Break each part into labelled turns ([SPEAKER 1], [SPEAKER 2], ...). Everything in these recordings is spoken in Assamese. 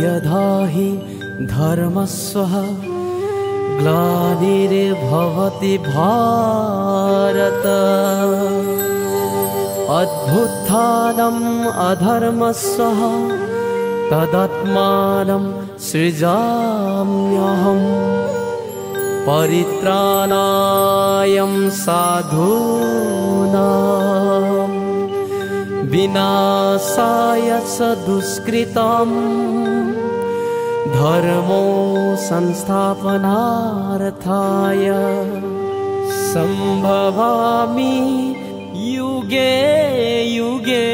[SPEAKER 1] यथा हि धर्मस्वः ग्लानिर्भवति भारत अभ्युत्थानम् अधर्मस्वः तदात्मानं सृजाम्यहम् परित्राणाय साधूनां विनाशाय च दुष्कृतम् धर्मो संस्थापनार्थाय संभवामि युगे युगे।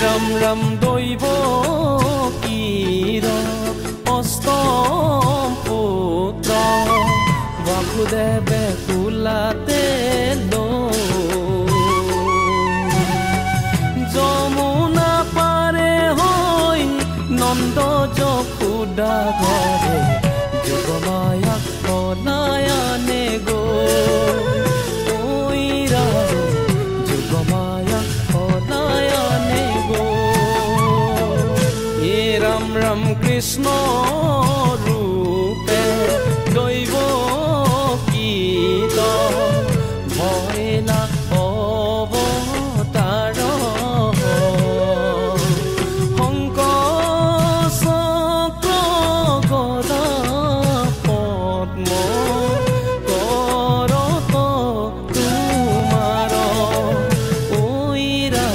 [SPEAKER 2] राम राम दैव कीर अष्टम पुत्र वासुदेवे कुलाते যমুনা পারে হই নন্দ যশোদা ঘরে যোগমায়া কনায়ানে গো ওইরা যোগমায়া কনায়ানে গো। এ রাম রাম কৃষ্ণ রূপে দৈব গীত ভয়লা অবতার শংকৰ চক্ৰ গদা পদ্ম কৰত তোমাৰ ঐৰা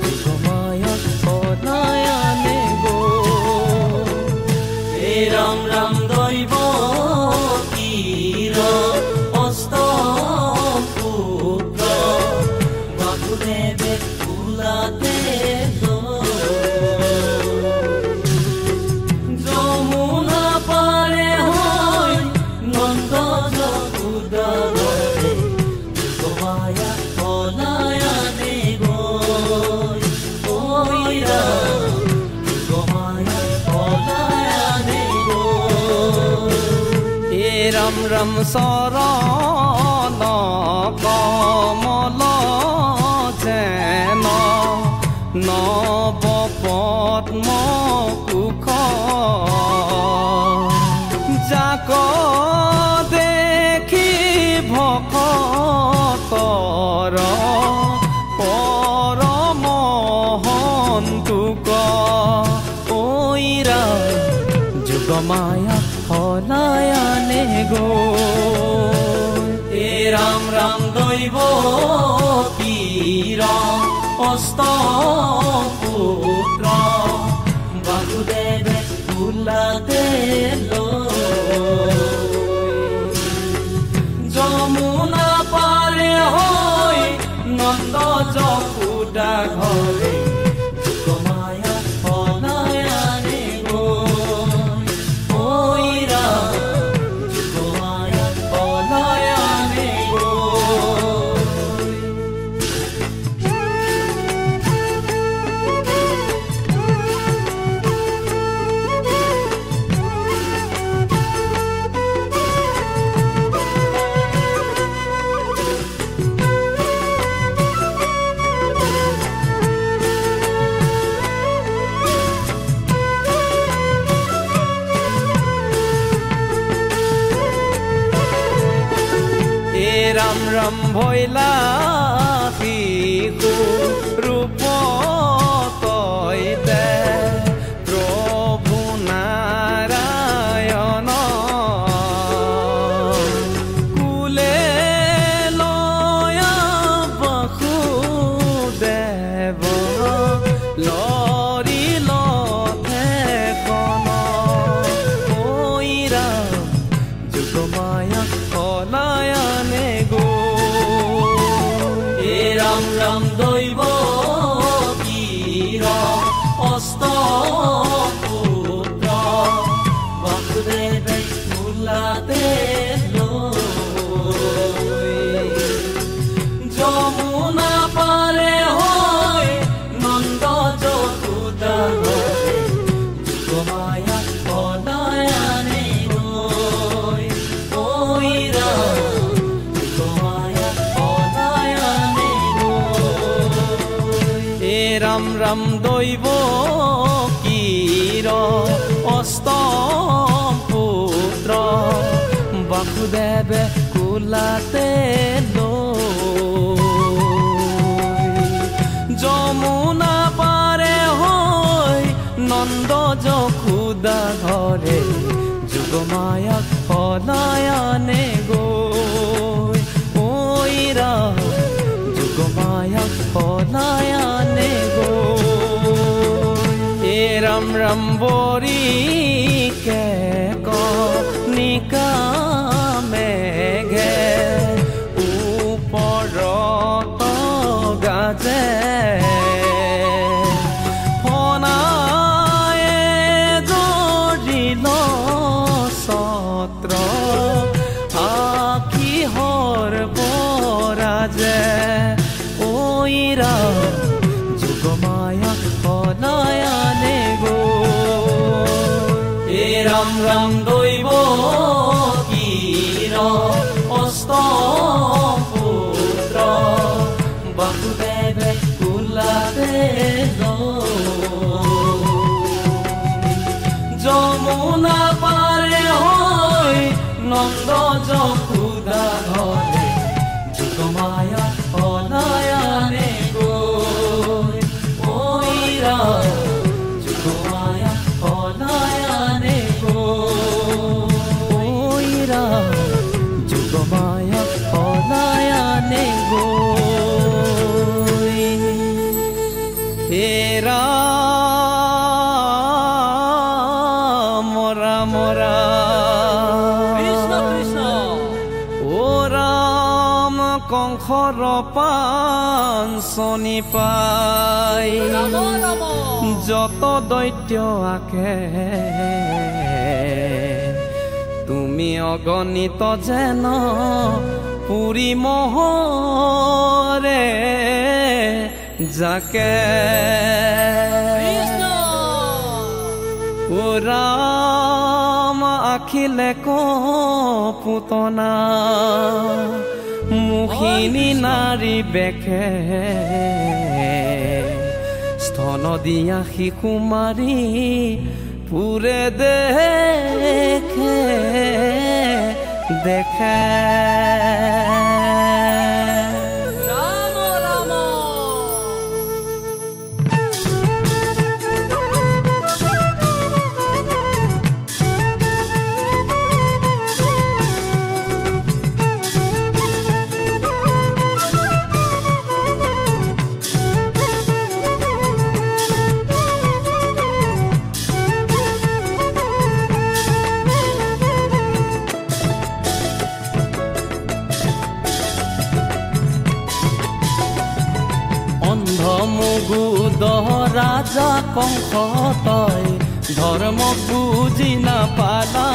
[SPEAKER 2] যোগমায়া কনায়ানে গো। হে ৰাম ৰাম দৈব কীৰ অষ্টম পুত্ৰ বাসুদেৱে কুলাতে যমুনা পাৰে হৈ নন্দ যশোদা ঘৰে যোগমায়া কনায়ানে গৈ ঐৰা যোগমায়া কনায়ানে গৈ। হে ৰাম ৰাম চৰণ কমল যেন নৱ পদ্ম কুশ যাক দেখি ভকতৰ পৰম সন্তোষ ঐৰা যোগমায়া কনায়ানে গো। হে ৰাম ৰাম দৈব কীৰ অষ্টম পুত্ৰ বাসুদেৱে কুলাতে যমুনা পাৰে হৈ নন্দ যশোদা ঘৰে যোগমায়া কনায়ানে গৈ ঐৰা যোগমায়া কনায়ানে গৈ। হে ৰাম ৰাম ভৈলা শিশু ৰূপ তৈতে প্ৰভু নাৰায়ণ কুলে লয়া বাসুদেৱ লৰি লথে কণ ৰাম ৰাম দৈৱ কীৰ অষ্টম পুত্ৰ বাসুদেৱে কোলাতে যমুনা পাৰে হৈ নন্দ যশোদা ঘৰে যোগমায়াক পলায়নে গৈ ঐ ৰাম যোগমায়াক পলায়নে গৈ ৰাম ৰাম বৰি কে কণিকা মেঘে ওপৰত গাজে যোগমায়াক পলায়নে গৈ ৰাম ৰাম দৈৱ কীৰ অষ্টম পুত্ৰ বাসুদেৱে কোলাতে যমুনা পাৰে হৈ নন্দ যশোদা ঘৰে যোগমায়াক পলায়নে গৈ ঐ ৰাম যোগমায়াক পলায়নে গৈ ঐ ৰাম যোগমায়াক পলায়নে গৈ হে ৰাম ৰাম ৰাম কৃষ্ণ কৃষ্ণ ও ৰাম কংসৰ পাঞ্চনি পাই যত দৈত্য আকে তুমি অগণিত যেন পুৰি মহৰে যাকে ও ৰাম আখিলে পুতনা মুখিনী নাৰী বেখে স্তন দিয়া শিশু মাৰি পুৰে দেখে দেখে মুগুদ ৰাজা কংস তই ধৰ্ম বুজি নাপালা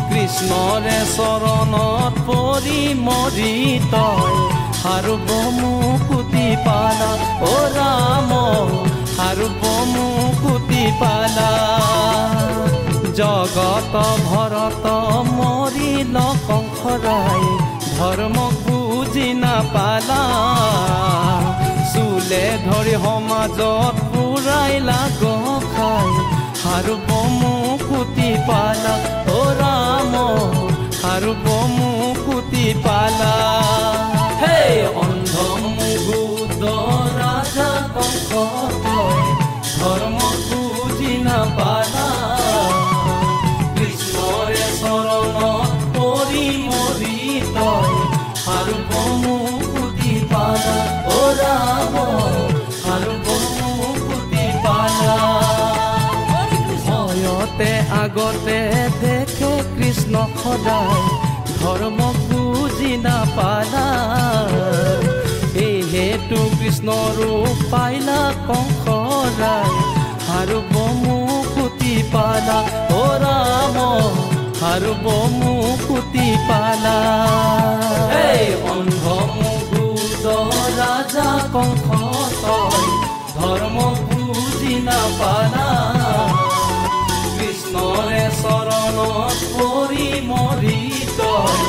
[SPEAKER 2] কৃষ্ণৰে চৰণত পৰি মৰি তই সাৰ্বভৌমুকুতি পালা ও ৰাম সাৰ্বভৌমুকুতি পালা জগত ভৰত মৰিল কংসৰাই ধৰ্ম বুজি নাপালা চুলে ধৰি সমাজত পুৰাইলা গখাই সাৰ্বভৌমুকুতি পালা ও ৰাম সাৰ্বভৌমুকুতি পালা হে অন্ধ মুগুদ ৰাজা কংস তই ধৰ্ম বুজি নাপালা কৃষ্ণৰে চৰণত পৰি মৰি তই সাৰ্বভৌমুকুতি পালা ও ৰাম সাৰ্বভৌমুকুতি পালা ভয়তে আগতে দেখে কৃষ্ণ সদায় ধৰ্ম বুজি নাপালা এই হেতু কৃষ্ণ ৰূপ পাইলা কংসৰাই সাৰ্বভৌমুকুতি পালা ও ৰাম সাৰ্বভৌমুকুতি পালা এই অন্ধ মুগুদ ৰাজা কংস তই ধৰ্ম বুজি নাপালা কৃষ্ণৰে চৰণত পৰি মৰি তই